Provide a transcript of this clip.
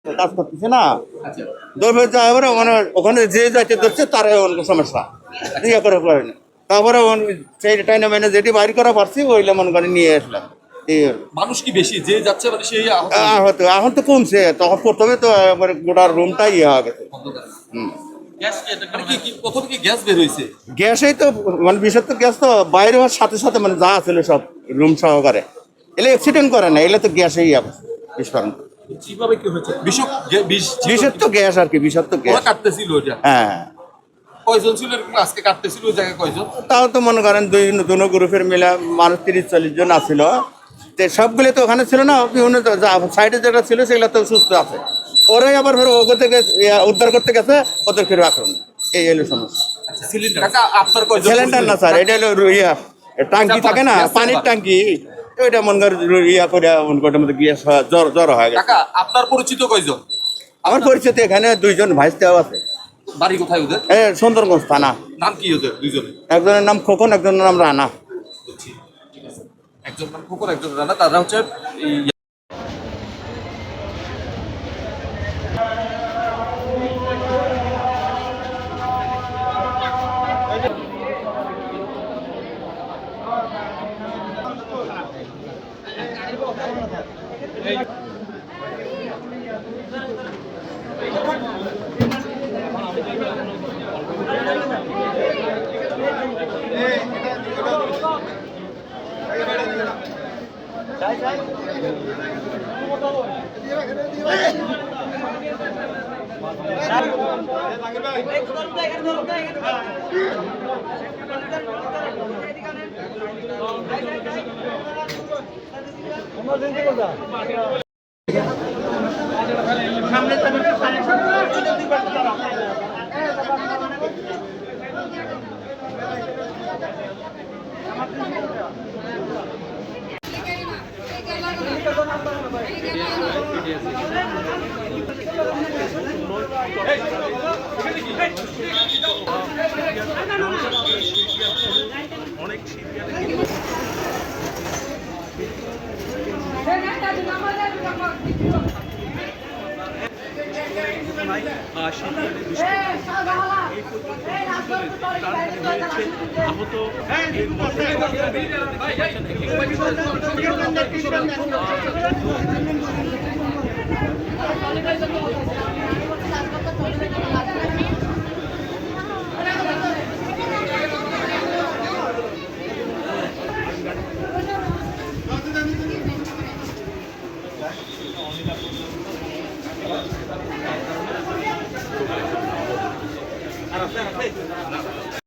কাজ করতেছে না, আচ্ছা দৌড়ে যায় এবারে মানে ওখানে যে যাইতে ধরছে তার অনেক সমস্যা ইয়ে করে পারেনি। তারপরে সেই টাইমে মানে যেটি বাইর করা পারছি ওইলে মনে করে নিয়ে আসলাম। এই হলো। মানুষ কি বেশি যে যাচ্ছে মানে সেই আহত হয়তো এখন তো কমছে, তখন প্রথমে তো একবারে গোটা রুমটাই ইয়ে হয়ে গেছে। অন্ধকার। হুম। গ্যাস কি এটা মানে কি প্রথম কি গ্যাস বের হয়েছে? গ্যাসেই তো মানে বিষাক্ত গ্যাস তো বাইরে হওয়ার সাথে সাথে মানে যা ছিল সব রুম সহকারে এলে অ্যাক্সিডেন্ট করে না, এলে তো গ্যাসেই বিস্ফোরণ। কিভাবে কি হয়েছে? বিষ ছিল? বিষাক্ত গ্যাস আর কি, বিষাক্ত ওরা গ্যাস। কাটতেছিল ওটা? হ্যাঁ, কয়জন ছিল এরকম আজকে কাটতেছিল ওই জায়গায় কয়জন? তাও তো মনে করেন দুনো গ্রুপের মিলে মানুষ 30-40 জন আসছিল। তো সবগুলো তো ওখানে ছিল না, বিভিন্ন সাইডে যেটা ছিল সেগুলো তো সুস্থ আছে। ওরাই আবার ফের ওগো থেকে উদ্ধার করতে গেছে, ওদের ফের আক্রমণ। এই হলো সমস্যা। আচ্ছা সিলিন্ডার কাকা আপনার কয়জন? সিলিন্ডার না স্যার, এটা হলো টাঙ্কি থাকে না, পানির টাঙ্কি, ওইটা মনে করে ইয়া করে মনে করে মধ্যে গিয়ে জ্বর হয়ে গেছে। কাকা আপনার পরিচিত কয়জন? আমার পরিচিত এখানে 2 জন ভাইস্তেও আছে। বাড়ি কোথায় ওদের? সুন্দরগঞ্জ থানা। নাম কি ওদের দুইজনে? একজনের নাম খোকন, একজনের নাম রানা। একজন নাম খোকন একজন রানা, তারা হচ্ছে এই